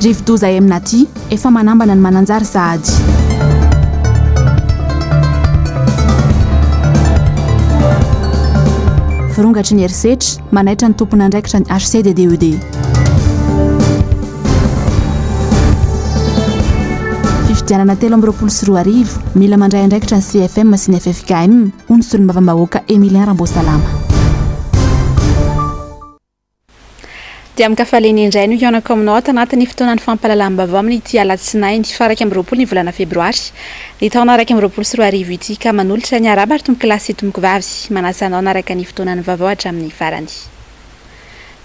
rivo-doza amin'aty efa manambana ny mananjary sahady. Firongatry ny herisetra manaitra ny tompona andraikitra ny HCDDED. Fifidianana 3:24 mila mandray andraikitra ny CFM sy ny FFKM hoy ny solombavam-bahoaka Emilien Rambosalama. Dia mikafaleny indray no ianako aminao tanatin'ny fotoanan'ny fampahalalam-baovao amin'ity alatsinainy faraka amby 20 ny volana febroary. Ny taona 2024 ity ka manolotra ny araba ary tomboky lasy tomboky vavy manasanao naraka ny fotoanan'ny vaovao hatramin'ny farany.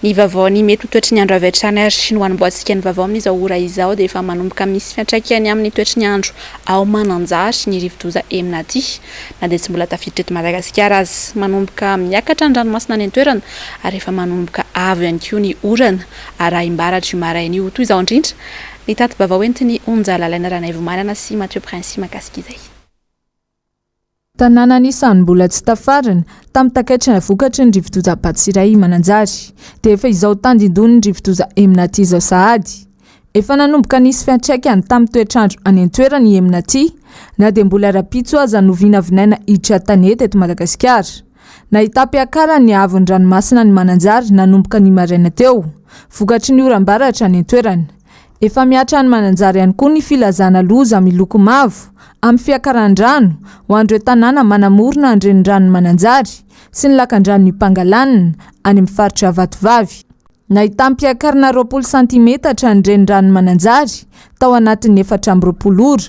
Ny vaovao ny mety toetry ny andro avy hatrany ary sinoa ny boatsika ny vaovao amin'izao ora izao dia efa manomboka misy fiantraikany amin'ny toetry ny andro ao mananjary ny rivo-doza amin'aty na dia tsy mbola tafiditra eto Madagasikara azy manomboka miakatra ny ranomasina any an-toerana ary efa manomboka avy ihany koa ny orana arahim-baratra io maraina io toy izao indrindra ny taty vaovao entiny onja lalaina Ranaivomanana sy Mathieu Prince makasika izay. Tanàna anisan'ny mbola tsy tafarana tamin'ny takaitra vokatry ny rivo-doza Batsiray mananjary dia efa izao tandindony ny rivo-doza amin'aty izao sahady. Efa nanomboka nisy fiantraikany tamin'ny toetrandro any an-toerana ny amin'aty na dia mbola rapitso aza no vinavinaina hiditra tanety eto Madagasikara. Nahita mpiakara ny avon'ny ranomasina ny mananjary nanomboka ny maraina teo vokatry ny oram-baratra any an-toerana. Efa miatra ny mananjary ihany koa ny filazana loza miloko mavo amin'ny fiakaran-drano ho andreo tanàna manamorona andreny rano mananjary sy ny lakan-drano Pangalanina any amin'ny faritra Vatovavy. Nahita mpiakarana 20 cm andreny rano mananjary tao anatin'ny 420 ora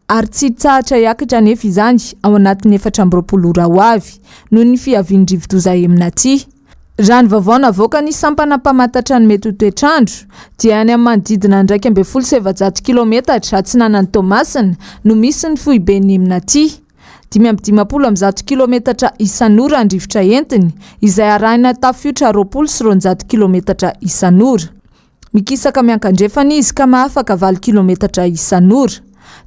ary tsy tsahatra hiakatra nefa izany ao anatin'ny 420 ora ho avy noho ny fiavian'ny rivo-doza amin'aty. Rano vaovao navoaka ny sampana mpamantatra ny mety ho toetrandro dia any amin'ny manodidina 1.700 km atsinanan'ny Tomasina no misy ny foiben'ny amin'aty. 520 km isan'ora ny rivotra entiny izay arahina tafiotra 20 sy 200 km isan'ora. Mikisaka miankandrefana izy ka mahafaka 20 km isan'ora.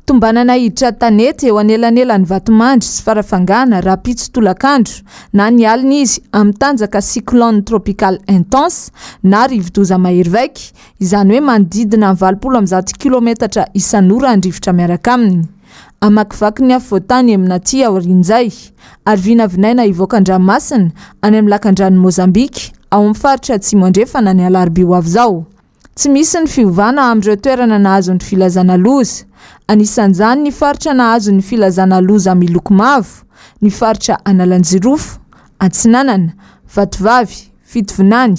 Tombanana hiditra tanety eo anelanelan'ny Vatomandry sy Farafangana rapitso tolakandro na ny alina izy amin'ny tanjaka cyclone tropical intense na rivo-doza mahery izany hoe manodidina 20 km isan'ora ny rivotra miaraka aminy. Amakivaky ny afovoantany amin'aty aorian'izay ary vinavinaina hivoakan-dranomasina any amin'ny lakan-drano Mozambika ao amin'ny faritra Atsimo andrefana ny Alarobia ho avy izao. Tsy misy ny fiovana amin'ireo toerana nahazo ny filazana loza. Anisan'izany ny faritra nahazo ny filazana loza miloko mavo, ny faritra Analanjirofo, Antsinanana, Vatovavy, Fitovinany,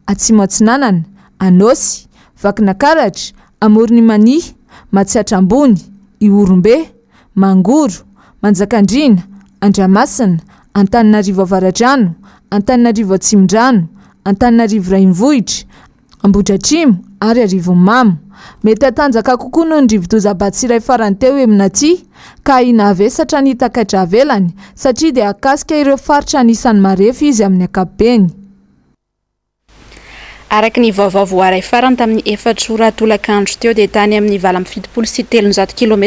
Atsimo Antsinanana, Anosy, Vakinakaratra, Amoronimany, Matsiatrambony, Iorombe, Mangoro, Manjakandrina, Andramasina, Antananarivo Avaradrano, Antananarivo Atsimondrano, Antananarivo Raimvohitra, Ambohidratrimo ary Arivomamo. Mety atanjaka kokoa noho ny rivo-doza Batsiray farany teo amin'aty ka inavesatra ny takaitra avelany satria dia akasika ireo faritra anisan'ny marefo izy amin'ny ankapobeny. Araka ny vaovao voaray farany tamin'ny 4 ora tolakandro teo dia tany amin'ny 770 sy 300 km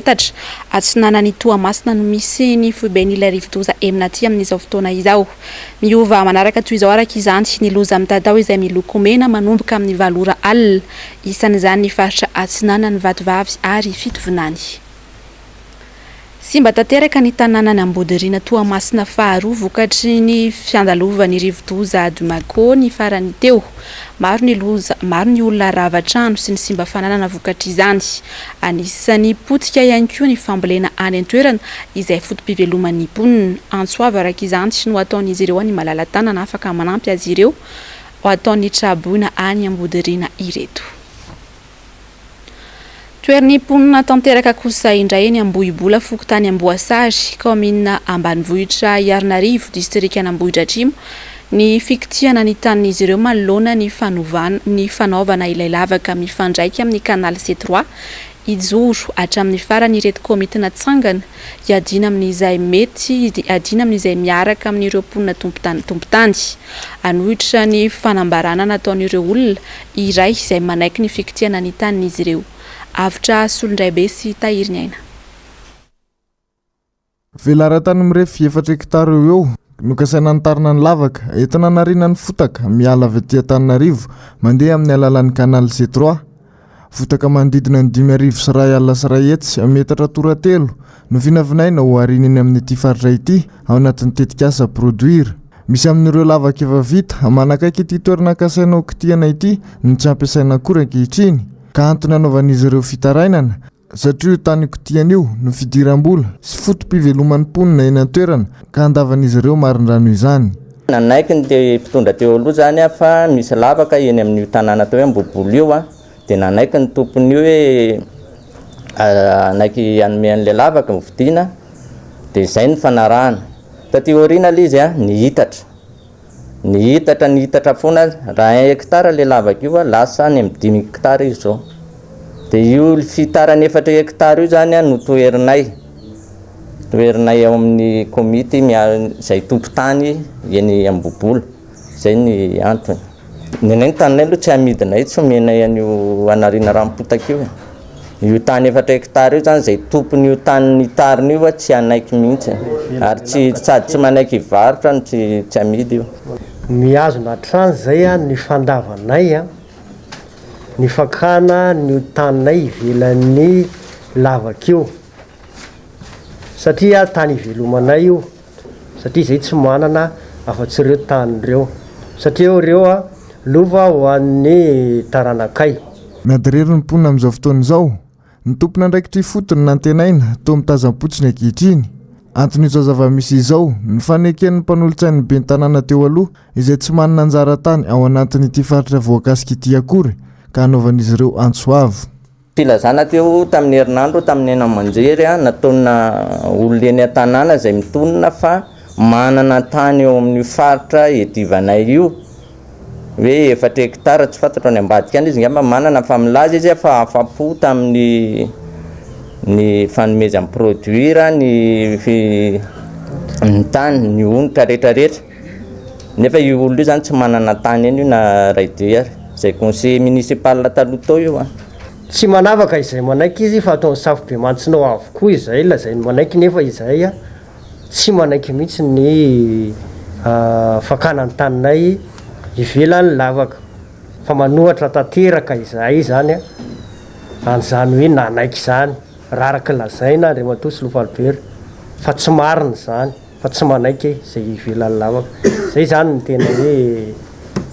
atsinanan'ny Toamasina no misy ny foiben'ilay rivo-doza amin'aty amin'izao fotoana izao. Miova manaraka toy izao araka izany ny loza amin'ny tatao izay miloko mena manomboka amin'ny 9 ora alina isan'izany ny faritra Atsinanana, Vatovavy ary Fitovinany. Simba tanteraka ny tanànany Ambodirina Toamasina faharoa vokatry ny fiandalovan'ny rivo-doza Dumako ny farany teo. Maro ny olona ravatrano sy ny simba fananana vokatry izany. Anisan'ny potika ihany koa ny fambolena any an-toerana izay fotom-piveloman'ny mponina. Antsoava araka izany no ataon'izy ireo ny malala-tanana afaka manampy azy ireo ho ataon'ny traboina any Ambodirina ireto. Toerny mponina tanteraka kosa indray eny Ambohibola Fokotany Amboasary, commune Ambanivohitra Iarnarivo, district Ambohidratrimo, ny fikitiana ny tanin'izy ireo manoloana ny fanaovana ilay lavaka mifandraika amin'ny canal C3 ijoro hatramin'ny farany ireto komite natsangana iadina amin'izay mety adina amin'izay miaraka amin'ireo mponina tompotany. Anohitra ny fanambarana nataon'ireo olona iray izay manaiky ny fikitiana ny tanin'izy ireo. Avitra Solondray be sy Tahiriny aina. Velaratany mirefy 4 hektara eo nokasaina nitarina ny lavaka etina narina ny fotaka miala avy aty Antananarivo mandeha amin'ny alalan'ny canal C3. Fotaka manodidina ny 5,00 sy 2 alina sy 1 hetsy metatra toratelo no vinavinaina ho arininy amin'ity faritra ity ao anatin'ny tetikasa produire. Misy amin'ireo lavaka efa vita manakaiky ity toerana kasaina okitiana ity ny tsy ampiasaina akory ankehitriny ka antony anaovan'izy ireo fitarainana satria io tany okitiana io no fidiram-bola sy fotom-piveloman'ny mponina eny an-toerana ka andavan'izy ireo marindrano izany. Nanaiky ny mpitondra teo aloha zany fa misy lavaka eny amin'io tanàna teo hoe Mbobolo io dia nanaiky ny tompony io hoe anaiky anome an'ilay lavaka vidiana dia izay ny fanarahana. Taty aoriana ilay izy nihitatra foana raha 1 hectare ilay lavaka io lasa any amin'ny 5 hectare izy zao. Dia io fitarany 4 hectare io zany no toerinay ao amin'ny komity izay tompon-tany eny Mbobolo. Izay ny antony. Nenay ny taninay aloha tsy amidinay tsy omenay an'io anariana rampotaka io. Io tany 4 hectare io zany izay tompon'io tany tariny io tsy anaiky mihitsy ary tsy manaiky varotra no tsy amidy io. Mihazona hatrany zay ny fandavanay ny fakana ny taninay ivelan'ny lavaka io satria tany ivelomanay io satria zay tsy manana afa-tsy ireo tany ireo satria ireo lova ho an'ny taranakay. Miadirery ny mponina amin'izao fotoana izao ny tompona andraikitry fotony nantenaina toa mitazam-potsiny ankehitriny. Anton'izao zava-misy izao ny faneken'ny mpanolotsain'ny ben'ny tanàna teo aloha izay tsy manana anjara tany ao anatin'ity faritra voakasika ity akory ka anaovan'izy ireo antsoavo. Filazana teo tamin'ny herinandro tamin'ny enamanjery nataona olona eny an-tanàna izay mitonina fa manana tany eo amin'ny faritra edivanay io hoe 4 hectare tsy fantatra ny ambadika any izy ngamba manana fa milaza izy fa afa-po tamin'ny ny fanomezany produire ny tany ny onitra rehetrarehetra nefa io olona io zany tsy manana tany eny io na raideary izay conseiller municipal taloha tao io tsy manavaka izay manaiky izy fa ataony safobe mantsinao avokoa izay lazay manaiky nefa izay tsy manaiky mihitsy ny fakanany taninay ivelany lavaka fa manohatra tanteraka izay zany an'izany hoe nanaiky izany raraka lazaina Andriamatoa sy Lofalibery fa tsy marina zany fa tsy manaiky izay ivelany lavaka zay zany ny tena hoe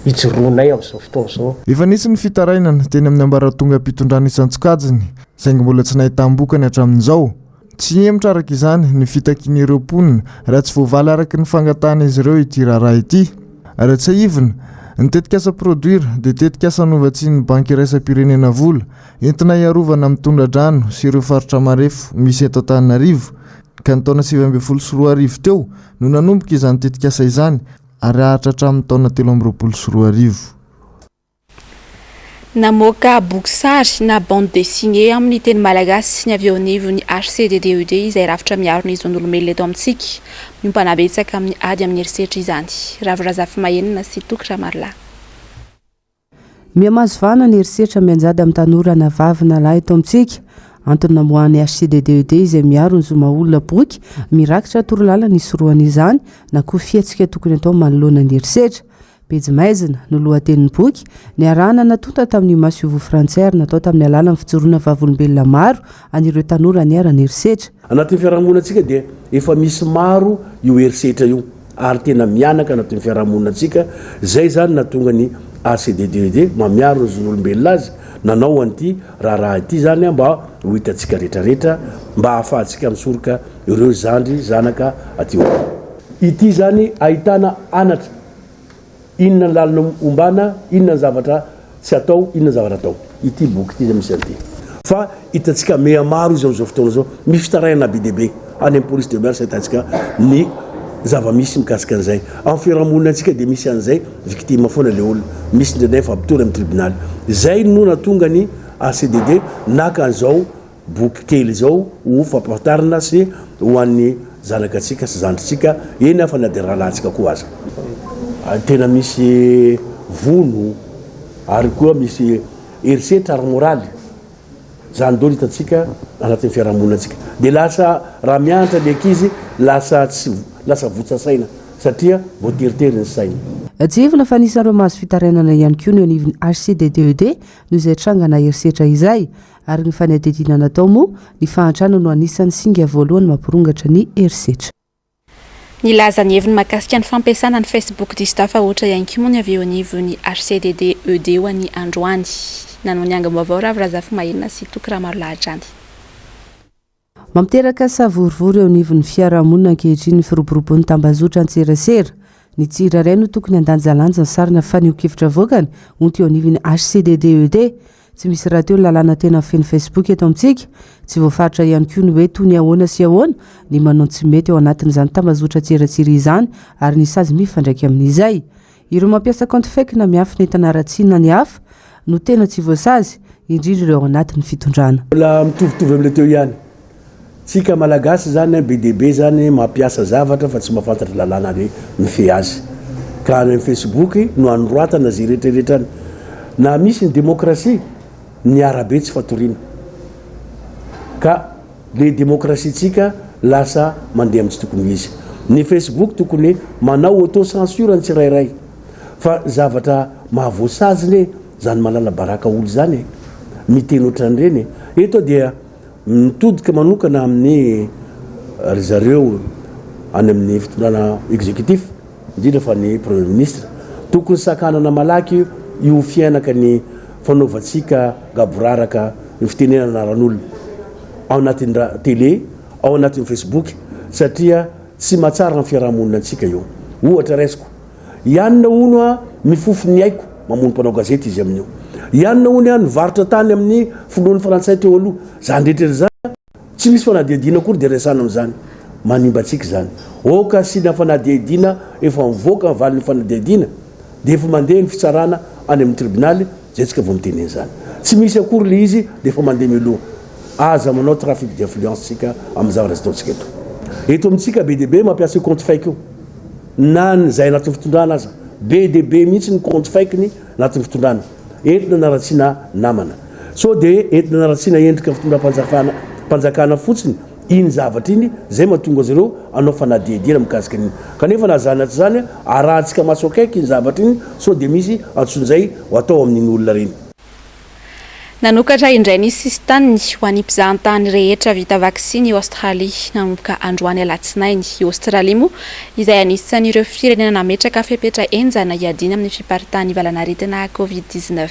ijoroanay amin'izao fotoana izao. Efa nisy ny fitarainana teny amin'ny ambaratonga mpitondrana isan-tsokajiny saingy mbola tsy nahitambokany hatramin'izao. Tsy emotra araka izany ny fitakian'ireo mponina raha tsy voavaly araka ny fangatahana izy ireo ity raharaha ity. Raha tsy aivina ny tetikasa produire dia tetikasa novatsian'ny banky iraisam-pirenena vola entina iarovana mitondra-drano sy ireo faritra marefo misy eto Antananarivo ka ny taona 2024 teo no nanomboka izany tetikasa izany ary ahatra hatramin'ny taona 2024. Namoaka boky sary na bande dessinée amin'ny teny malagasy sy ny avy eo anivon'ny HCDDUD izay rafitra miaro ny zon'olombelona eto amintsika miompana betsaka amin'ny ady amin'ny herisetra izany. Ravirazafy mahenina sy Tokra Marla. Mihamazovana ny herisetra mianjady amin'ny tanora na vavy na lahy eto amintsika antony namoahany HCDDUD izay miaro ny zoma olona boky mirakitra torolalana isoroana izany na koa fiatsika tokony atao manoloana ny herisetra. Pejy maizina no lohatenin'ny boky ny arahana natonta tamin'ny Masiovo Frantsaire natao tamin'ny alalan'ny fijoroana vavolombelona maro anireo tanora niarana herisetra. Anatin'ny fiarahamoninantsika dia efa misy maro io herisetra io ary tena mianaka anatin'ny fiarahamoninantsika zay zany natonga ny HCDDUD mamiaro ny zon'olombelona azy nanao an'ity raha ity zany mba ho hitantsika rehetrarehetra mba hahafahantsika misoroka ireo zandry zanaka aty ity zany ahitana anatra inona ny lalina ombana inona ny zavatra tsy atao inona ny zavatra atao ity boky ity zay misy an'ity fa hitantsika meha maro izy amin'izao fotoana zao misy fitaraina be dia be any amin'ny police de mers hitantsika ny zava-misy mikasika an'izay amin'ny fiarahamonina antsika dia misy an'izay victime foana le olona misy ndraindray fa ampitory amin'ny tribunal zay no natonga ny ACDD naka an'izao boky kely zao ho fampatarina sy ho an'ny zanakatsika sy zandritsika eny afa na dia rahalahntsika koa aza tena misy vono ary koa misy herisetra ary moraly zany dolo hitantsika anatin'ny fiarahamoninatsika dia lasa raha mianatra ny ankizy lasa votsasaina satria voateritery ny saina. jevina fa anisan'ireo mahazo fitarenana ihany koa ny anivony HCDDED noho izay trangana herisetra izay ary ny fanadidina natao moa ny fahantrana no anisan'ny singa voalohany mampirongatra ny herisetra. Ny laza ny heviny mahakasika ny fampiasana ny Facebook dista fa ohatra ihany koa moa ny avy eo anivony HCDDED ho an'ny androany nanao ny angam-baovao ravirazafy mahina sy toky raha maro lahatrany. Mamiteraka savorivory eo anivon'ny fiarahamonina ankehitriny ny firoboroboan'ny tambazotra antserasera ny tsiraray no tokony andanjalanja ny sarina fanio-kevitra voakany onty eo anivon'ny HCDDED tsy misy raha teo ny lalàna tena feno Facebook eto amintsika tsy voafaritra ihany koa ny hoe tony ahoana sy ahoana ny manao tsy mety eo anatin'izany tambazotra tsiratsira izany ary ny sazy mifandraiky amin'izay ireo mampiasa compte fake na miafy netana ratsiana ny hafa no tena tsy voasazy indrindra ireo ao anatin'ny fitondrana. Mbola mitovitovy amin'ilay teo ihany. Tsika malagasy zany BDB zany mampiasa zavatra fa tsy mahafantatra lalàna re mifehy azy. Ka amin'ny Facebook no androatana zay rehetrarehetrany. Na misy ny demokrasia ny arabe tsy fatoriana. Ka le demokrasiatsika lasa mandeha amin'ny tsy tokony izy. Ny Facebook tokony manao auto-censure ny tsirairay. Fa zavatra mahavoasaziny zany malala baraka olo zany miteny ohatran'ireny. Eto dia mitodika manokana amin'ny ry zareo any amin'ny fitondrana exécutif indrindra fa ny premier ministre tokony sakanana malaky io fiainaka ny fanaovantsika gaboraraka ny fitenenana ran'olona ao anatin'ny télé ao anatin'ny Facebook satria tsy mahatsara ny fiarahamonina antsika io. Ohatra raisiko ianona ono mifofo ny aiko mamono mpanao gazety izy amin'io ianona ono nivarotra tany amin'ny filohan'ny frantsay teo aloha zany rehetra zany tsy misy fanadihadina akory dia resana amin'izany manimbatsika zany oka sina fanadihadina efa mivoaka ny valin'ny fanadihadina dia efa mandeha ny fitsarana any amin'ny tribunaly zay tsika vao miteneny zany tsy misy akory le izy dia efa mandeha miloha aza manao trafic d'influence tsika amin'ny zavatra zataontsika eto amintsika BDB mampiasa io compte fake io na zay anatin'ny fitondrana aza BDB mihitsy ny compte fake ny anatin'ny fitondrana entina naratsiana namana so dia entina naratsiana endrika fitondram-panjakana fotsiny iny zavatra iny zay mahatonga azy ireo anao fanadihadina mikasika an'iny kanefa na zany aty zany arahantsika maso akaiky iny zavatra iny so dia misy antson'izay ho atao amin'iny olona reny. Nanokatra indray ny sistany ho an'ny mpizahantany rehetra vita vaksiny eo Aostralia nanomboka androany alatsinainy eo Aostralia moa izay anisan'ireo firenena nametraka fepetra enjana hiadina amin'ny fiparitany valanaretina COVID-19.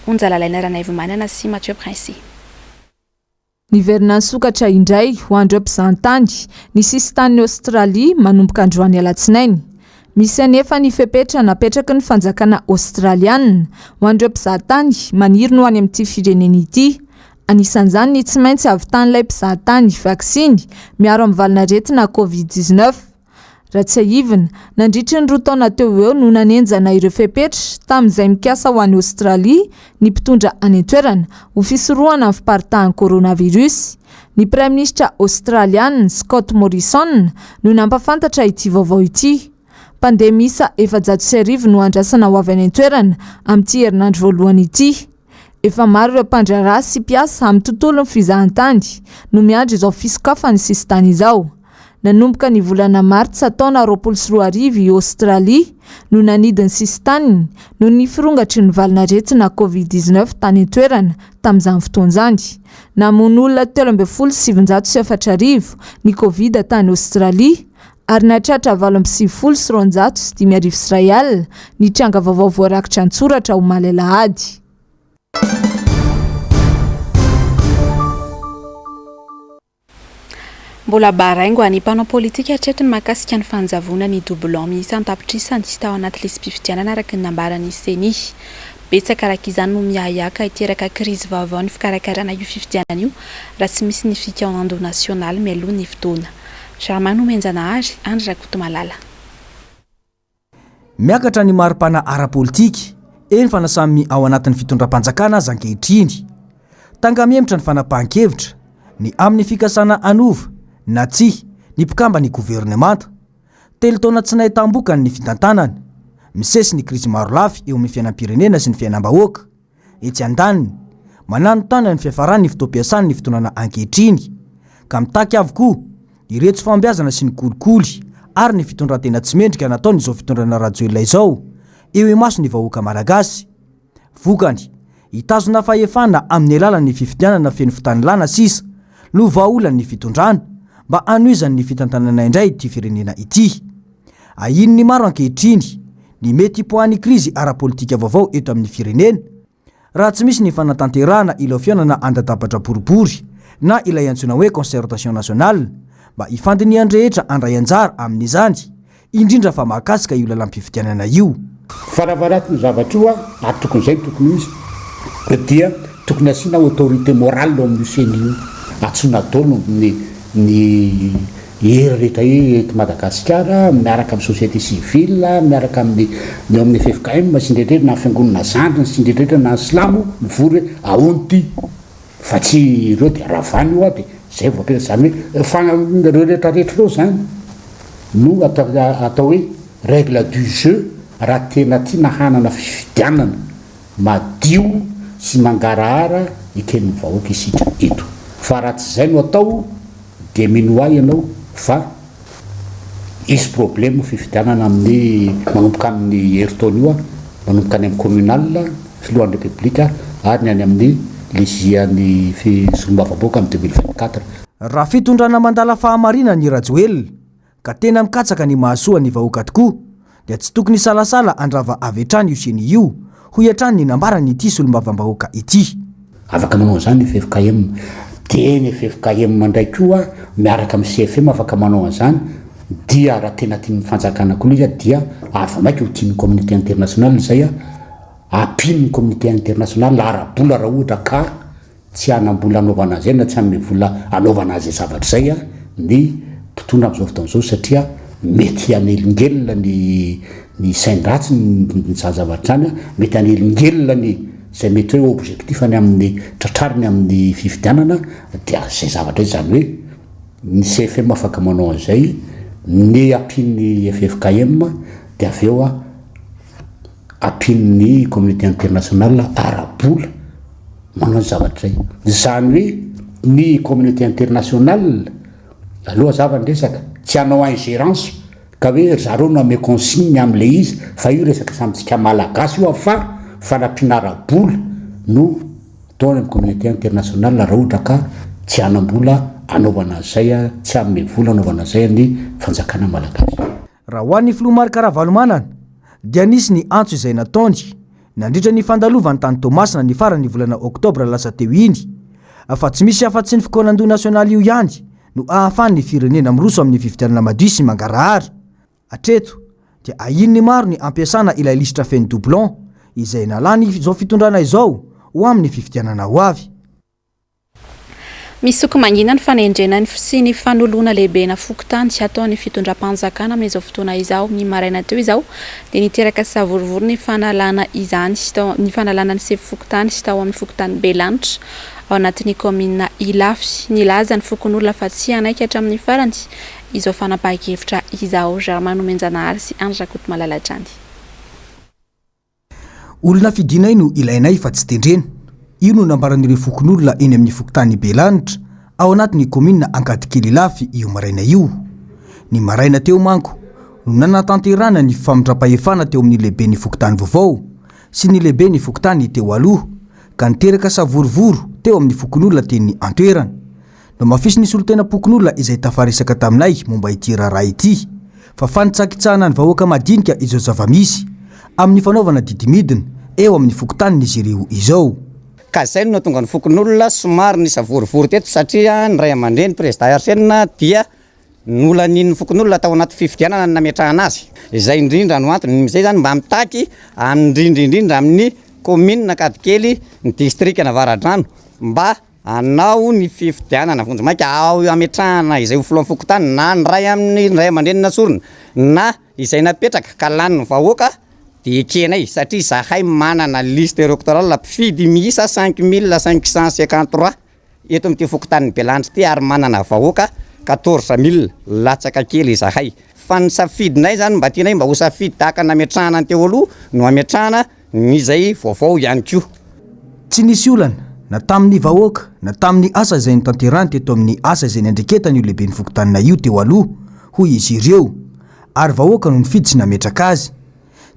Onjalalaina Ranaivomanana sy Mathieu Prince. Ny verina sokatra indray ho andreo mpizahantany ny sistany Aostralia manomboka androany alatsinainy. Misy anefa ny fepetra napetraky ny fanjakana Australiana ho andreo mpizahantany maniry no any amin'ity firenena ity. Anisan'izany ny tsy maintsy avy tan'ilay mpizahantany vaksiny miaro amin'ny valanaretina COVID-19. Raha tsy ahivina, nandritry ny 2 taona teo eo no nanenjana ireo fepetra tamin'izay mikasa ho any Australia ny mpitondra any an-toerana ho fisorohana amin'ny fiparitahan'ny coronavirus. Ny Prime Ministra Australiana Scott Morrison no nampafantatra ity vaovao ity. Pandemisa efa 6 no andrasana ho avy any an-toerana amin'ity herinandro voalohany ity. Efa maro ireo mpandraharaha sy mpiasa amin'ny tontolon'ny fizahantany no miandry izao fisokafany sistany izao. Nanomboka ny volana Martsa taona 2024 i Australia no nanidiny sistany no ny firongatry ny valanaretina COVID-19 tany an-toerana tamin'izany fotoan'izany. Namono olona 3,704 ny Covid tany Australia ary nahatratra 8,795 Israel ny tranga vaovao voarakitra an-tsoratra ho Malelahady. Mbola baraingo any mpanao politika hatretrany mahakasika ny fanjavona ny doublon miisa an-tapitrisany sy tao anaty lisam-pifidianana araka ny nambarany CENI. Betsaka araka izany no miahaka hiteraka krizy vaovao ny fikarakarana io fifidianana io raha tsy misy ny fikambanana nasionaly mialoha ny fotoana. Charmano Menjanahary, Andra Kotomalala. Miakatra ny mari-pana ara-politika eny fanasamy ao anatin'ny fitondram-panjakana zankehitriny. Tangamemitra ny fanapahan-kevitra ny amin'ny fikasana anova na tsy ny mpikamba ny gouvernemanta. Telo taona tsy nahitam-bokany ny fitantanana. Misesy ny krizy maro lafy eo amin'ny fiainam-pirenena sy ny fiainam-bahoaka. Etsy andaniny manano tana ny fiafarany ny fitoam-piasany ny fitonana ankehitriny ka mitaky avokoa ireto fambiazana sy ny kolikoly ary ny fitondrantena tsy mendrika nataonyizao fitondrana rajoelona izao eo maso ny vahoaka malagasy. Vokany hitazona fahefana amin'ny alalan'ny fifidianana feno fitanilana sisa no vaolany fitondrana mba anoizany fitantanana indray ity firenena ity. Ahin'ny maro ankehitriny ny mety poany krizy ara-politika vaovao eto amin'ny firenena raha tsy misy ny fanatanterahana ilao fiainana andadabatra boribory na ilay antsoina hoe concertation nationale mba ifandiniany rehetra andray anjara amin'izany indrindra fa mahakasika io lalam-pifidianana io. Faravarati zavatra io a tokon'izay tokony misy dia tokony asiana autorité morale amin'ny CNU atsona dolo ny hery rehetra eto Madagasikara miaraka amin'ny société civile miaraka amin'ny FFKM sindrindrindra na fiangonana zandry sindrindrindra na silamo mivory aonty fa tsy ireo dia ravany io dia zay voapeta zany hoe fanareo rehetrarehetra reo zany no atao hoe règle du jeu raha tena tiana hanana fifidianana madio sy mangarahara ikeny vahoaka isika eto. Fa raha tsy zay no atao dia minoa ianao fa isy problème fifidianana amin'ny manomboka amin'ny heritaona io manomboka any amin'ny communal filohan'ny république ary ny any amin'ny legian'ny fisolombavam-bahoaka amin'ny 2024. Raha fitondrana mandala fahamarina ny rajoelona ka tena mikatsaka ny mahasoa ny vahoaka tokoa dia tsy tokony salasala andrava avy hatrany io seny io ho hiatrany ny nambarany ity solombavam-bahoaka ity. Afaka manao an'izany ny FFKM dia ny FFKM mandray koa miaraka amin'ny CFM afaka manao an'izany dia raha tena tiany mifanjakana koa izy dia ava maika ho tiany communauté internationale zay apiny ny communauté internationale ara-bola raha ohatra ka tsy hanam-bola anaovana azy na tsy hanome vola anaovana azy zavatra zay ny mpitondra amin'izao fotoan'izao satria mety hanelingelona ny sain-dratsy ny zavatra any mety hanelingelona ny zay mety hoe objectif any amin'ny tratrariny amin'ny fifidianana dia zay zavatra zany hoe ny CFM afaka manao an'izay ny apin'ny FFKM dia avy eo apin'ny communauté internationale ara-bola manao zavatra zany hoe ny communauté internationale aloha zavany resaka tsy hanao ingérence ka hoe zareo no ame consigne am'le izy fa io resaka samitsika malagasy io fa fanampina ara-bola no taony amin'ny communauté internationale raha ohatra ka tsy hanam-bola anaovana zay tsy ame vola anaovana zay ny fanjakana malagasy. Raha ho an'ny filoha Marc Ravalomanana dia nisy ny antso izay nataony nandritra ny fandalovany tany Tomasina ny farany volana oktobra lasa teo iny fa tsy misy afa-tsy ny fikonan-doha nasionaly io ihany no ahafany firenena miroso amin'ny fifidianana madio sy mangarahara. Hatreto dia ahin'ny maro ny ampiasana ilay lisitra feno doublon izay nalany izao fitondrana izao ho amin'ny fifidianana ho avy. Misy soko mangina ny fanendrenany sy ny fanoloana lehibe na fokotany sy ataony fitondram-panjakana amin'izao fotoana izao ny maraina teo izao dia niteraka savorivory ny fanalana izany ny fanalana ny sefy fokotany sy tao amin'ny fokotany Belanitra ao anatin'ny komina Ilafy nilaza ny fokon'olona fa tsy anaiky hatramin'ny farany izao fanapahan-kevitra izao. Germain Menjanahary sy Andra Rakoto Malalatrany. Olona fidiana no ilainay fa tsy tendrena. Io no nambaran'ireo fokon'olona eny amin'ny fokotany Belanitra ao anatin'ny komina Ankadikely Ilafy io maraina io. Ny maraina teo manko no nanatanterana ny famindra-pahefana teo amin'ny lehibe ny fokotany vaovao sy ny lehibe ny fokotany teo aloha ka niteraka savorovoro teo amin'ny fokon'olona teny antoerana. No mafisy ny solotena pokon'olona izay tafaresaka taminay momba ity raharaha ity fa fanitsakitsahana ny vahoaka madinika izao zava-misy amin'ny fanaovana didimidina eo amin'ny fokotany izy ireo izao. Ka zay no tonga ny fokon'olona somary ny savorivory teto satria ny ray aman-dreny président Arsène dia nolan'iny fokon'olona tao anaty fifidianana nametrahana azy. Izay indrindra no antony izay zany mba mitaky indrindra amin'ny commune Ankadikely ny district Navaradrano mba anao ny fifidianana vonjy-maika ao ametrahana izay ho filohan'ny fokotany na ny ray amin'ny ray aman-dreny nasorona na izay napetraka ka lany ny vahoaka dia ekenay satria zahay manana liste électorale mpifidy miisa 5553 eto amin'ity fokotany Belanitra ty ary manana vahoaka 14000 latsaka kely zahay. Fa ny safidinay zany mba tianay mba ho safidy tahaka nametrahana teo aloha no ametrahana izay vaovao ihany koa. Tsy nisy olana na tamin'ny vahoaka na tamin'ny asa izay nitanterany teto amin'ny asa izay niandreketany io lehibe ny fokotanina io teo aloha hoy izy ireo ary vahoaka no nifidy sy nametraka azy.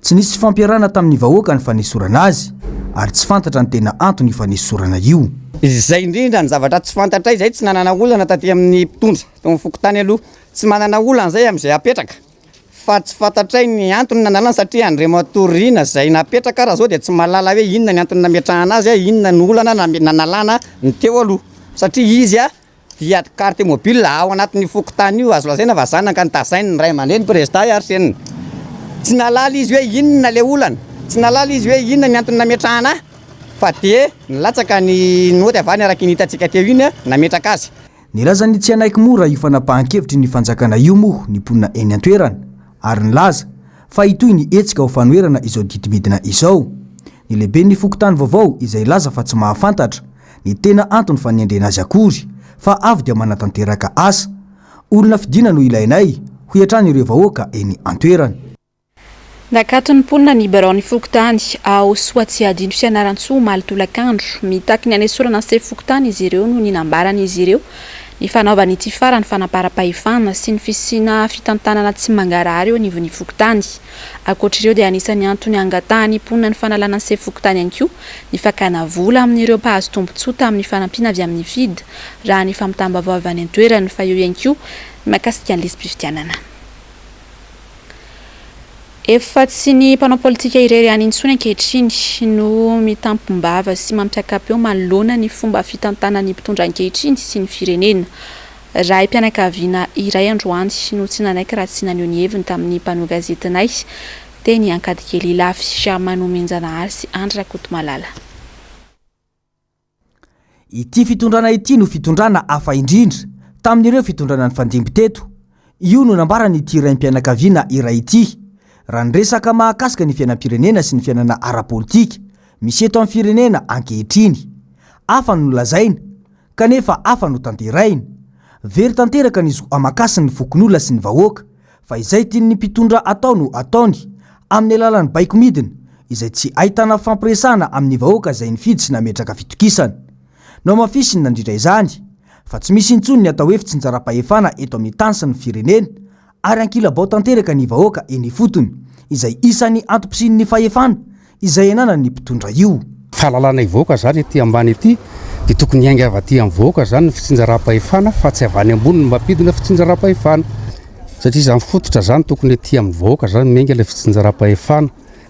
Tsy nisy fampiarana tamin'ny vahoaka ny fanesorana azy ary tsy fantatra ny tena antony fanesorana io. Izay indrindra ny zavatra tsy fantatra izay tsy nanana olana taty amin'ny mpitondra tao amin'ny fokotany aloha tsy manana olana zay amin'izay apetraka fa tsy fantatray ny antony nanalana satria andrematoriana zay napetraka raha zao dia tsy mahalala hoe inona ny antony nametrahana azy inona ny olana nanalana ny teo aloha satria izy dia carte mobile ao anatin'ny fokotany io azo lazaina fa zanaka ny tazainy ny ray aman-dreny président Arsène tsy nalala izy hoe inona le olana tsy nalala izy hoe inona ny antony nametrahana fa dia nilatsaka ny noty avany araka ny hitantsika teo iny nametraka azy. Nilaza ny tsy anaiky mora io fanapahan-kevitry ny fanjakana io moa ny mponina eny an-toerana ary nilaza fa itoy ny etsika ho fanoerana izao ditimidina izao. Ny lehibe ny fokotany vaovao izay laza fa tsy mahafantatra ny tena antony faniandrena azy akory fa avy dia manatanteraka asa. Olona fidina no ilainay ho hiatrany ireo vahoaka eny an-toerana. Nakatony mponina ny barao fokotany ao soatsy adino fianaran-tsoa malitolakandro mitaky ny anesorana se fokotany izy ireo no ninambarana izy ireo ny fanaovany ity farany fanapara-pahefana sy ny fisina fitantanana tsy mangarary eo anivon'ny fokotany. Ankoatr'ireo dia anisany antony angatahany mponina ny fanalana se fokotany ihany koa ny fakana vola amin'ireo mpahazo tombontsoa tamin'ny fanampiana avy amin'ny fidy raha ny famitambavao avy any an-toerana fa eo ihany koa makasika ny lisam-pifidianana. Efa tsy ny mpanao politika irery any intsony ankehitriny no mitampombava sy mampiakapo eo manoloana ny fomba fitantanany mpitondra ankehitriny sy ny firenena. Raha mpianakaviana iray androany no tsy nanaiky raha tsy naneho ny heviny tamin'ny mpanao gazetinay teny ankadikely lafy Manomenjanahary sy Andra Kotomalala. Ity fitondrana ity no fitondrana hafa indrindra tamin'ireo fitondrana ny fandimby teto. Io no nambarany ity raim-pianakaviana iray ity. Raha nyresaka mahakasika ny fiainam-pirenena sy ny fiainana ara-politika misy eto amin'ny firenena ankehitriny. Hafa no lazaina kanefa hafa no tanteraina. Very tanteraka ny zo amakasiny ny fokon'olona sy ny vahoaka fa izay tian'ny mpitondra atao no ataony amin'ny alalan'ny baiko midina izay tsy ahitana fampiresahana amin'ny vahoaka izay nifidy sy nametraka fitokisana. No mafisiny nandrindra izany fa tsy misy intsony ny atao hoe fitsinjaram-pahefana eto amin'ny tany sy ny firenena ary ankilabao tanteraka ny vahoaka eny fotony izay isan'ny antom-pisin'ny fahefana izay enanany mpitondra io. Fahalalana vahoaka zany ety ambany ety dia tokony hainga avy aty amin'ny vahoaka zany ny fitsinjaram-pahefana fa tsy avany ambony ny mampidina fitsinjaram-pahefana satria izany fototra zany tokony ety amin'ny vahoaka zany miainga ilay fitsinjaram-pahefana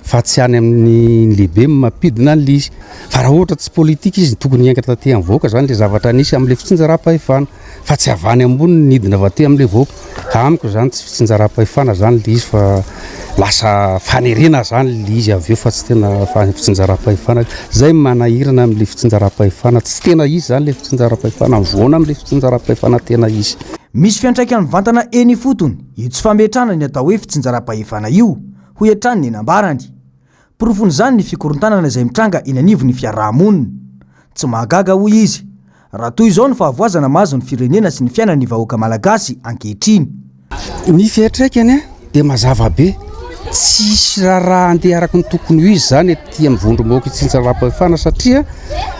fa tsy any amin'ny lehibe mampidina an'izy. Fa raha ohatra tsy politika izy tokony hainga taty amin'ny vahoaka zany le zavatra nisy amin'ilay fitsinjaram-pahefana fa tsy avany ambony ny hidina avy aty amin'ilay vahoaka. Ka amiko zany tsy fitsinjaram-pahefana zany le izy fa lasa fanerena zany le izy avy eo fa tsy tena fitsinjaram-pahefana. Zay manahirana amin'ilay fitsinjaram-pahefana tsy tena izy zany le fitsinjaram-pahefana mivoana amin'ilay fitsinjaram-pahefana tena izy. Misy fiantraikany mivantana eny fotony io tsy fametrana ny atao hoe fitsinjaram-pahefana io ho hiatrany ny nambarany. Porofony zany ny fikorontanana izay mitranga eny anivon'ny fiarahamonina. Tsy mahagaga hoy izy raha toy izao ny fahavoazana mahazo ny firenena sy ny fiainan'ny vahoaka malagasy ankehitriny. Ny fiantraikany dia mazava be tsisy raha andeha araka ny tokony ho izy zany ety amin'ny vondromoaka fitsinjaram-pahefana satria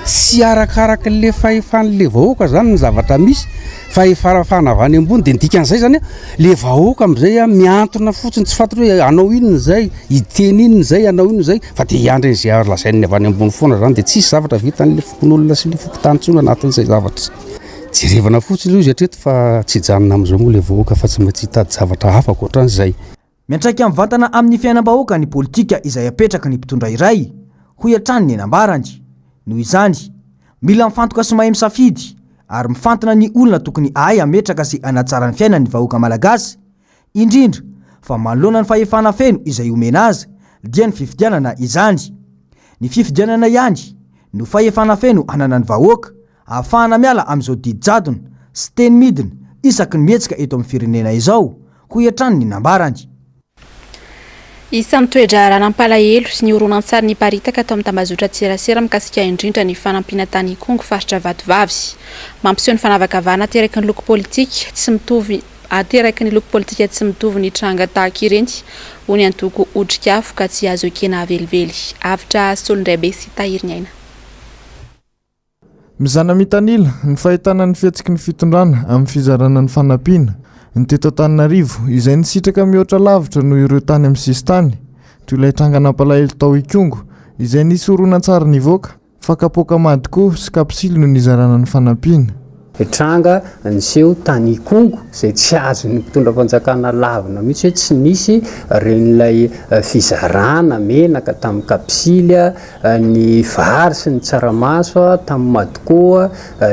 tsy arakaraka le fahefan'le vahoaka zany ny zavatra misy fahefana avy any ambony dia ndikan'izay zany le vahoaka amin'izay miantona fotsiny tsy fantatra hoe anao inona zay iteny inona zay anao inona zay fa dia hiandry izay lazainy avy any ambony foana zany dia tsisy zavatra vita n'le fokon'olona sy le fokontany anatin'izay zavatra. Jerevana fotsiny io izy hatreto fa tsy janona amin'izao moa le vahoaka fa tsy maintsy hitady zavatra hafa ankoatran'izay. Miantraika mivantana amin'ny fiainam-bahoaka ny politika izay apetraka ny mpitondra iray ho hiatrany ny nambarany. Noho izany mila mifantoka sy mahay misafidy ary mifantana ny olona tokony ahay ametraka sy anatsara ny fiainan'ny vahoaka malagasy indrindra fa manoloana ny fahefana feno izay omena azy dia ny fifidianana izany. Ny fifidianana ihany no fahefana feno anana ny vahoaka ahafahana miala amin'izao didy jadona sy teny midina isaky ny mihetsika eto amin'ny firenena izao ho hiatrany ny nambarany. Isan'ny toedra ranom-palahelo sy ny horonan-tsary ny paritaka atao amin'ny tambazotra tserasera mikasika indrindra ny fanampiana tany Kongo faritra Vatovavy. Mampiseho ny fanavakavahana ateraky ny loko politika tsy mitovy ateraky ny loko politika tsy mitovy ny tranga tahaka ireny ho ny antoko otrikafo ka tsy azo ekena velively. Avitra Solondraibe sy Tahiriny Aina. Mizana mitanila ny fahitana ny fihetsiky ny fitondrana amin'ny fizarana ny fanampiana ny teto Antananarivo izay nisitraka mihoatra lavitra noho ireo tany amin'ny sistany toy ilay trangana palahelo tao Ikongo izay nisy horonan-tsary nivoaka fa kapoaka mady koa sy kapsily no nizarana ny fanampiana. Tranga niseho tany Ikongo izay tsy azo ny mpitondra fanjakana lavina mihitsy hoe tsy nisy ren'ilay fizarana menaka tamin'ny kapsily ny vary sy ny tsaramaso tamin'ny madikoa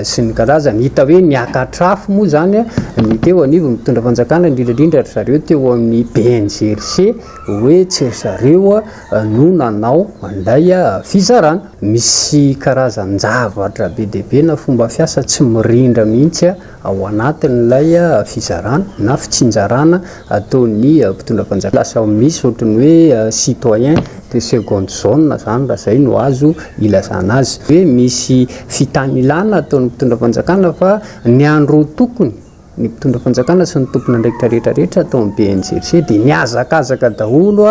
sy ny karazany hita hoe niakatrafo moa zany ny teo anivo mitondra fanjakana indrindrandrindra zareo teo amin'ny BNGRC hoe tsy zareo no nanao an'ilay fizarana. Misy karazan-javatra be dia be na fomba fiasa tsy mirindra mihitsy ao anatin'ilay fizarana na fitsinjarana ataon'ny mpitondra fanjakana. Lasa misy ohatrany hoe citoyen de seconde zone zany raha zay no azo ilazana azy hoe misy fitanilana ataon'ny mpitondra fanjakana fa ny andro tokony ny mpitondra fanjakana sy ny tompona andraikitra rehetrarehetra atao amin'ny BNGRC dia niazakazaka daholo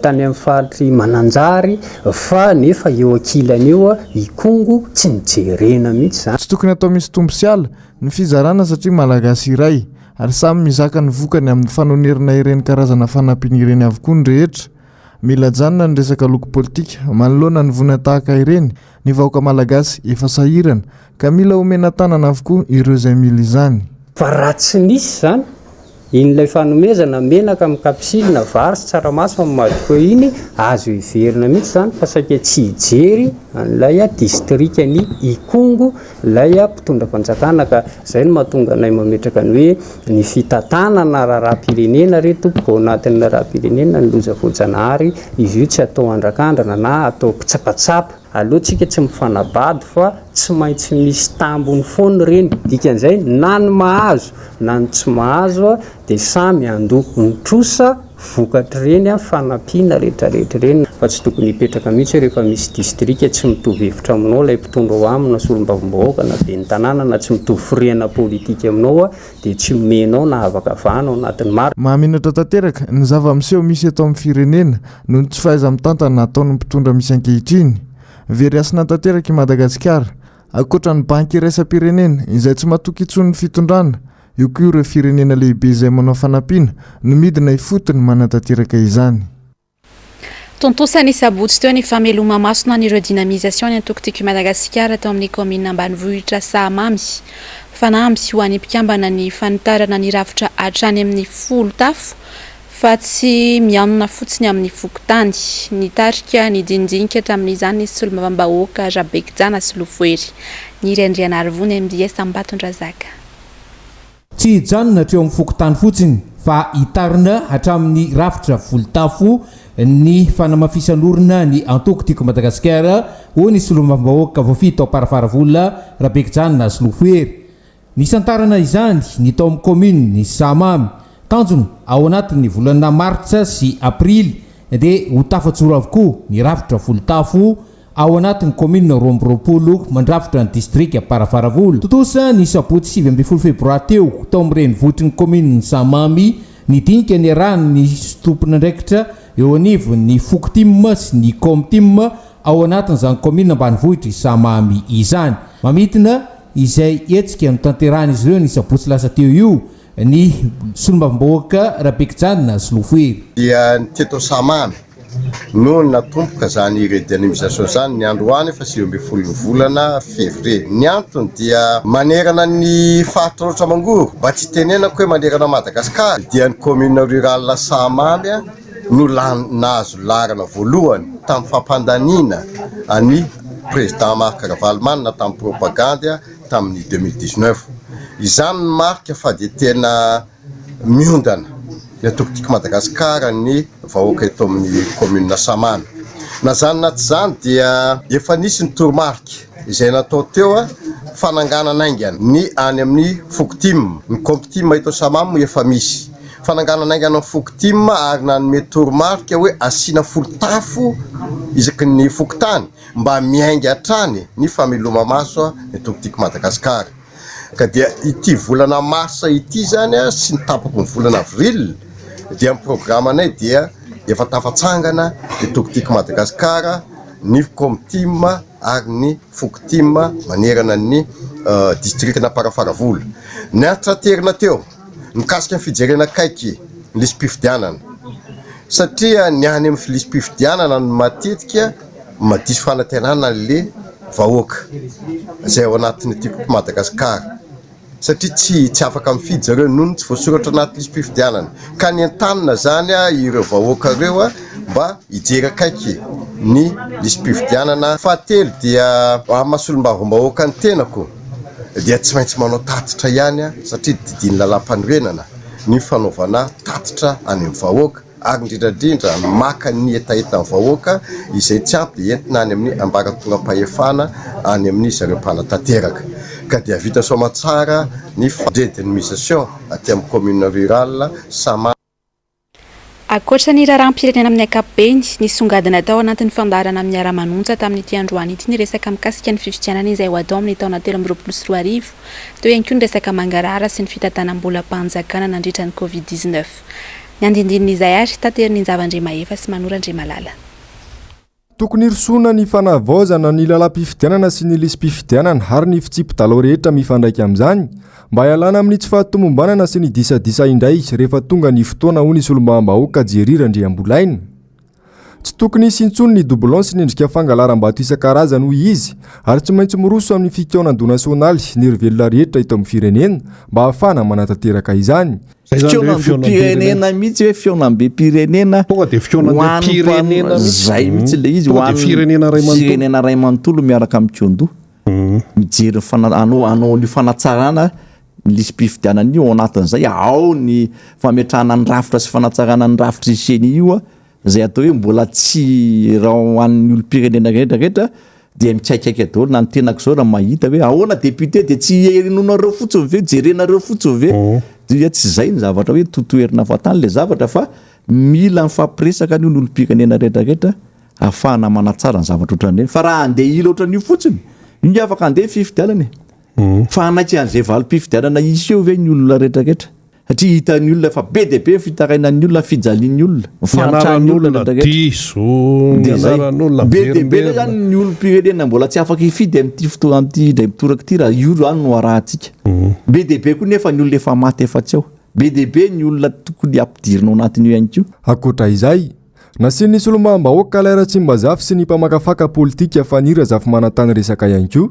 tany amin'ny faritry Mananjary fa nefa eo ankilany eo Ikongo tsy nijerena mihitsy zany. Tsy tokony atao misy tombo sy ala ny fizarana satria malagasy iray ary samy mizaka ny vokany amin'ny fanonerina ireny karazana fanampiny ireny avokoa ny rehetra. Mila janona ny resaka loko politika manoloana ny vona tahaka ireny ny vahoaka malagasy efa sahirana ka mila omena tanana avokoa ireo izay mila izany. Fa raha tsy nisy zany in'ilay fanomezana menaka amin'ny kapsily na vary sy tsaramaso amin'ny madikoa iny azo iverina mihitsy zany fa saika tsy hijery an'ilay distrikany Ikongo ilay mpitondra fanjakana ka izay no mahatonga anay mametraka ny hoe ny fitantanana raharam-pirenena re tompoko ao anatin'ny raharam-pirenena ny loza voajanahary izy io tsy atao andrakandrana na atao pitsapatsapa. Alohantsika tsy mifanabady fa tsy maintsy misy tambony foana reny dikan'izay na ny mahazo na ny tsy mahazo dia samy andoko ny trosa vokatra reny fanampiana rehetrarehetra reny fa tsy tokony hipetraka mihitsy rehefa misy distrika tsy mitovy hevitra aminao ilay mpitondra ho amina solombavam-bahoaka na be ny tanàna na tsy mitovy firena politika aminao dia tsy omenao na havakavahana ao anatin'ny maro. Mahamenatra tanteraka ny zava-miseho misy eto amin'ny firenena noho ny tsy fahaiza mitantana ataon'ny mpitondra misy ankehitriny. Very asina tanteraka i Madagasikara ankoatra ny banky iraisam-pirenena izay tsy matoky intsony ny fitondrana io koa ireo firenena lehibe izay manao fanampiana no midina ifotony manatanteraka izany. Tontosany sabotsy teo ny fameloma masona ny redynamisation ny antokotiko Madagasikara tao amin'ny commune ambanivohitra Sahamamy. Fanamby ho an'ny mpikambana ny fanitarana ny rafitra hatrany amin'ny 10 tafo fa tsy mianona fotsiny amin'ny fokotany nitarika ny dindinika tamin'izany ny solombavam-bahoaka Rabekijana sy Lofoery ny Rendriana Arivony MDS Ambatondrazaka. Tsy hijanona treo amin'ny fokotany fotsiny fa hitarina hatramin'ny rafitra volotafo ny fanamafisan'orina ny antokotiko Madagasikara ho ny solombavam-bahoaka voafito ao Parafaravolona Rabekijana sy Lofoery. Ny santarana izany ny tao amin'ny commune ny Sahamamy tanjona ao anatin'ny volana Martsa sy Aprily dia ho tafatsoro avokoa ny rafitra volotafo ao anatin'ny commune Romboropolo mandrafitra ny distrika Parafaravolona. Totosa ny sabotsy 7 febroary teo tao amin'ny renivohitr'ny commune ny Sahamamy nidinika ny rano ny tompona andraikitra eo anivo ny Fokotim sy ny Komtim ao anatin'izany commune ambanivohitra Sahamamy izany. Mamitina izay etsika no tanterahana izy ireo ny sabotsy lasa teo io ny solombavam-bahoaka Rabekijana sy Lofoery. Dia ny teto Sahamamy no natomboka zany redynamisation zany ny androany fa 7 volana février. Ny antony dia manerana ny fahatoratra mangoro mba tsy tenenako hoe manerana Madagasikara dia ny commune rurale Sahamamy no nahazo larana voalohany tamin'ny fampandanina any président Marc Ravalomanana tamin'ny propagande tamin'ny 2019. Izany marika fa dia tena miondana ny antokotiko Madagasikara ny vahoaka eto amin'ny commune Sahamamy. Na zany na tsy zany dia efa nisy ny toromarika izay natao teo fananganana aingana ny any amin'ny Fokotim. Ny Komtim eto Sahamamy efa misy fananganana aingana amin'ny Fokotim ary nanome toromarika hoe asiana folotafo isaky ny fokotany mba miainga hatrany ny fameloma maso ny antokotiko Madagasikara. Ka dia ity volana Marsa ity zany sy ny tapako ny volana Avril dia amin'ny programanay dia efa tafatsangana ny antokotiko Madagasikara ny Komtim ary ny Fokotim manerana ny distrikna Parafaravolona. Ny antsaterina teo mikasika ny fijerena kaiky lisym-pifidianana satria ny any amin'ny lisym-pifidianana no matetika madiso fanantenana le vahoaka zay ao anatin'ny tiako Madagasikara satria tsy afaka mifidy zareo nono tsy voasoratra anaty lisym-pifidianana ka ny antanina zany ireo vahoaka ireo mba hijery akaiky ny lisym-pifidianana. Fahatelo dia mahasolombavambahoaka ny tenako dia tsy maintsy manao tatitra ihany satria didiny lalam-panorenana ny fanaovana tatitra any amin'ny vahoaka ary indrindrandrindra maka ny etaeta ny vahoaka izay tsy ampy dia entina any amin'ny ambaratonga-pahefana any amin'ny zareo mpanatanteraka ka dia vita soma tsara ny redénomisation aty amin'ny commune rurale Sama. Akoatra ny raharam-pirenena amin'ny ankapobeny ny songadina tao anatin'ny fandarana amin'ny ara-manonja tamin'ity androany ity ny resaka mikasika ny fifidianana izay ho atao amin'ny taona 2024 teo ihany koa ny resaka mangarara sy ny fitantanam-bola mpanjakana nandritra ny Covid-19. Ny andindinin'izay ary tateriny Zavandrimaefa sy Manoran-Drimalala. Tokony hirosona ny fanavaozana ny lalam-pifidianana sy ny lisym-pifidianana ary ny fitsipy-dalao rehetra mifandraika amin'izany mba hialana amin'ny tsy fahatomombanana sy ny disadisa indray rehefa tonga ny fotoana ho ny solombam-bahoaka jerirandriam-bolaina. Tsy tokony hisy intsony ny doublon sy ny endrika fangalaram-bato isan-karazany hoy izy ary tsy maintsy miroso amin'ny fikaonando nasionaly ny rivelona rehetra ito amin'ny firenena mba ahafahana manatanteraka izany. Fionam-be-pirenena mihitsy hoe fionam-be-pirenena pirenena zay mihitsy le izy firenena ray manontolo miaraka amin'ny Kiondo mijery anao ny fanatsarana lisym-pifidianana io ao anatin'izay ao ny fametrahana ny rafitra sy fanatsarana ny rafitra iseny io zay atao hoe mbola tsy raha hoan'ny olom-pirenena rehetrarehetra dia mitsaikaiky daholo na ny tenako zao raha mahita hoe ahoana député dia tsy herinonareo fotsiny ve jerenareo fotsiny ve dia tsy zay ny zavatra hoe totoerina fatany le zavatra fa mila mifampiresaka ny olom-pirenena rehetrarehetra ahafahana manatsara ny zavatra ohatran'ireny fa raha andeha ila ohatran'io fotsiny io afaka andeha fifidianana fa anaiky an'izay valim-pifidianana isy eo ve ny olona rehetrarehetra satria hitan'ny olona fa be dia be fitarainan'ny olona fijalian'ny olona fanatran'ny olona be dia be zany ny olom-pirenena mbola tsy afaka hifidy amin'ity fotoana amin'ity indray mitoraka ity raha io zany no arahantsika be dia be koa nefa ny olona efa maty efa tsy ao be dia be ny olona tokony ampidirina ao anatin'io ihany koa. Akoatra izay nasian'ny solombam-bahoaka Lairatsimbazafy sy ny mpamakafaka politika fanira zafy manantany resaka ihany koa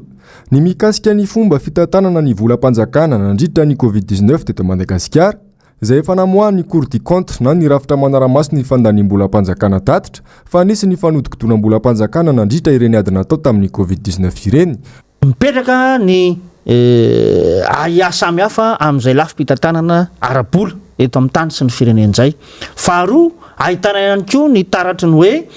ny mikasika ny fomba fitantanana ny volam-panjakana nandritra ny Covid-19 teto Madagasikara izay efa namoahany Cour des comptes na ny rafitra manaramaso ny fandaniam-bola mpanjakana tatitra fa nisy ny fanodikidonam-bola mpanjakana nandritra ireny ady natao tamin'ny Covid-19 ireny. Mipetraka ny aya samy hafa amin'izay lafim-pitantanana ara-bola eto amin'ny tany sy ny firenen'izay. Faharoa ahitana ihany koa ny taratry ny hoe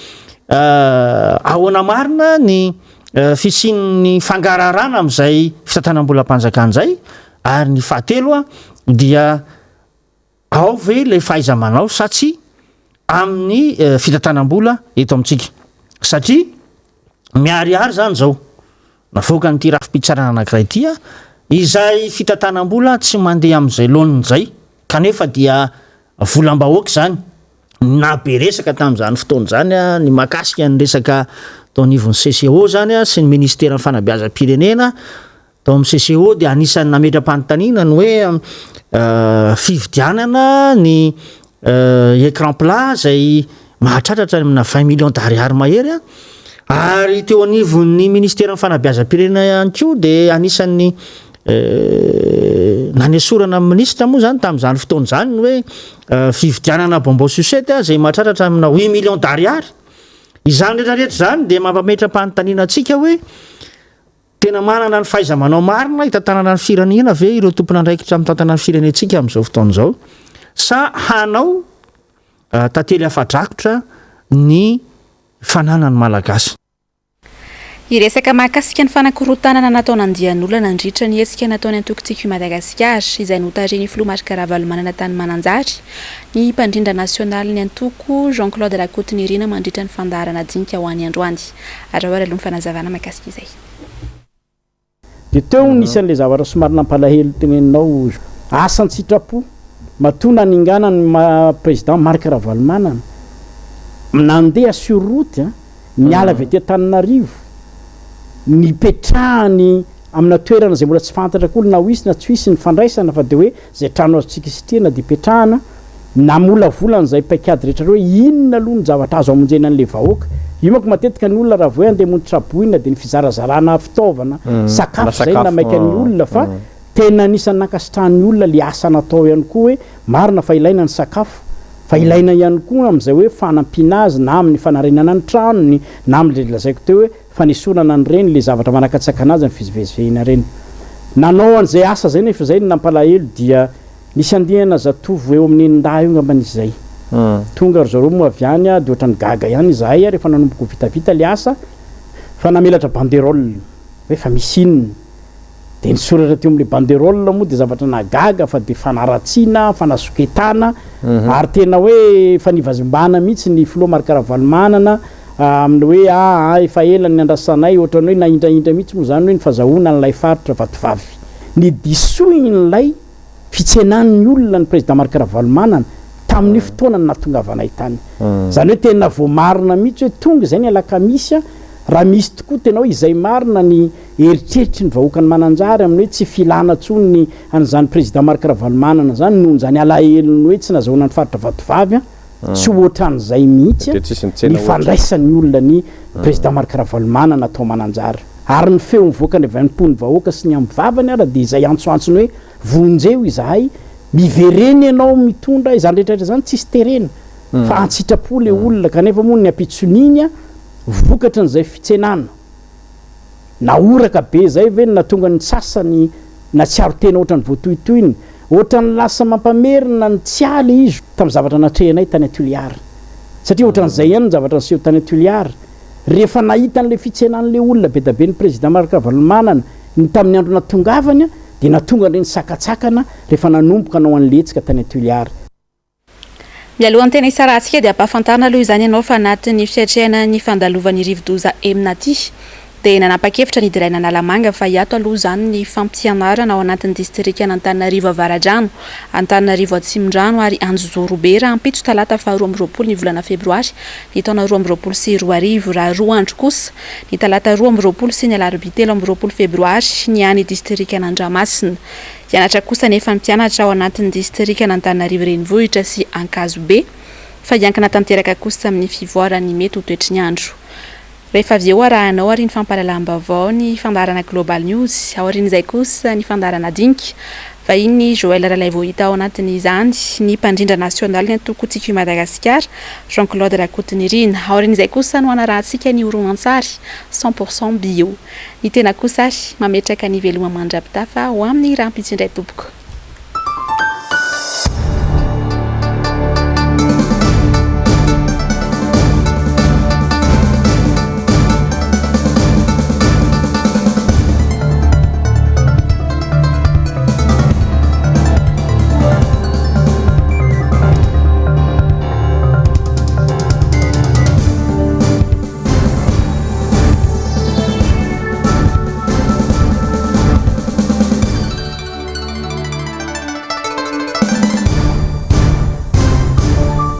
ahoana marina ny fisian'ny fangararana amin'izay fitantanam-bola mpanjakana izay ary ny fahatelo dia ao ve le fahaiza-manao sa tsy amin'ny fitantanam-bola eto amintsika satria miariary zany zao navoaka nyity rafim-pitsarana anankiray ity izay fitantanam-bola tsy mandeha amin'izay laoniny kanefa dia volam-bahoaka zany na be resaka tamin'izany fotoana zany ny makasika ny resaka tao anivon'ny CCO zany sy ny ministera ny fanabeazam-pirenena tao amin'ny CCO dia anisan'ny nametra-panontaniana ny hoe fividianana ny écran plat zay mahatratratra amina 20 millions d'ariary mahery ary teo anivon'ny ministera ny fanabeazam-pirenena ihany koa dia anisan'ny nanesorana ministra moa zany tamin'izany fotoana zany ny hoe fividianana bonbon sucette zay mahatratratra amina 8 millions d'ariary izany rehetrarehetra zany dia mampametra-panontaniana antsika hoe tena manana ny fahaiza-manao marina hitantanana ny firenena ve ireo tompona andraikitra mitantana ny firenentsika amin'izao fotoana izao sa hanao tantely afa-drakotra ny fananany malagasy. Iresaka mahakasika ny fanakorotanana nataony andian'olona nandritra ny hetsika nataony antokotiko Madagasikara izay notariny Filomarika Ravalomanana tany Mananjary ny mpandrindra nasionaly ny antoko Jean-Claude Rakotonirina mandritra ny fandaharana dinika ho any androany ary ahoara aloha ny fanazavana mahakasika izay. Dia teo nisan'ilay zavatra somary nampalahelo teneninao asa ny sitrapo matona ningana ny président Marc Ravalomanana nandeha sur route niala avy aty Antananarivo nipetrahany amina toerana zay mbola tsy fantatra koa na hoisy na tsy hoisy ny fandraisana fa de hoe zay trano azotsika sitrihana de petrahana na molavolana zay paikady rehetra hoe inona aloha ny zavatra azo amonjena an'le vahoaka io manko matetika ny olona raha voe andeha monitra boina de ny fizarazarana fitaovana sakafo zay na maika ny olona fa tena anisan'ny nankasitrahan'ny olona le asa natao ihany koa hoe marina fa ilaina ny sakafo fa ilaina ihany koa am'izay hoe fanampinazy na amin'ny fanarenana ny tranony na am'le lazaiko teo hoe fanesonana ny reny le zavatra manakatsaka anazy ny fizivezivehina reny nanao an'izay asa zay nefa zay ny nampalahelo dia nisy andihana zatovo eo amin'ny nda io ngamban'izay tonga ry zareo moa avy any de ohatrany gaga ihany izahay rehefa nanomboko vitavita le asa fa namelatra banderole hoe fa misy inona de nisoratra teo am'le banderole moa de zavatra nagaga fa de fanaratsiana fanasoketana ary tena hoe fanivazimbana mihitsy ny filoha marikaravalmanana amin'ny hoe efa elany andrasanay ohatrany hoe naindraindra mihitsy moa zany hoe ny fazahoana n'lay faritra vatovavy ny disoin'lay fitsenan'ny olona ny président marikaravalmanana tamin'ny fotoana ny natongavanay tany zany hoe tena voamarina mihitsy hoe tonga zay ny alakamisy raha misy tokoa tena hoe izay marina ny eritreritry ny vahoaka ny mananjary amin'ny hoe tsy filana tsony an'izany président marikaravalmanana zany nohony zany alahelony hoe tsy nazahoana ny faritra vatovavy tsy ohatran'izay mihitsy ny fandraisan'ny olona ny président marikaravalmanana atao mananjary ary ny feo mivoaka ny avy any-pony vahoaka sy ny am'vavany ara de izay antsoantsony hoe vonjeo izahay mivereny ianao mitondra izany rehetrarehetra zany tsisy terena fa antsitrapo le olona kanefa moa ny ampitsoniny vokatra n'izay fitsenana na oraka be zay ve natonga ny sasany na tsy aro tena ohatrany voatohitoiny ohatrany lasa mampamerina ny tsy aly izy tamin'ny zavatra natrehanay tany Tuliara satria ohatran'izay ihany ny zavatra niseho tany Tuliara rehefa nahita an'le fitsenan'le olona be da be ny président marikaravalmanana ny tamin'ny andro natongavany de natonga ireny sakatsakana rehefa nanomboka anao an'letsika tany Tuliara mialohan'ny tena isarahantsika dia ampahafantarina aloha izany ianao fa anatin'ny fiatrehana ny fandalovan'ny rivo-doza Eminaty dia nanapa-kevitra ny idiray Analamanga fa hiato aloha izany ny fampianarana ao anatin'ny distrika Antananarivo Avaradrano, Antananarivo Atsimondrano ary Anjozorobera ampitso talata fa 12 ny volana febroary ny taona 2024 raha 2 andro kosa ny talata 12 sy ny alarobia 13 febroary ny any distrika Andramasina. Hianatra kosa nefa mpianatra ao anatin'ny distrika Antananarivo Renivohitra sy Ankazobe fa hiankina tanteraka kosa amin'ny fivoarany mety ho toetry ny andro. Rehefa avy eo arahanao ary ny fampahalalam-baovao ny fandarana Global News, aorian'izay kosa ny fandarana Dinky. Vahiny Joël Ralay vohita ao anatin'izany ny mpandrindra nasionaly ny Antoko-Tsiky Madagasikara, Jean-Claude Rakotonirina. Aorian'izay kosa no anarahantsika ny horonan-tsary 100% bio. Ny tena kosa mametraka ny veloma mandrapitafa ho amin'ny rampitsindray tompoko.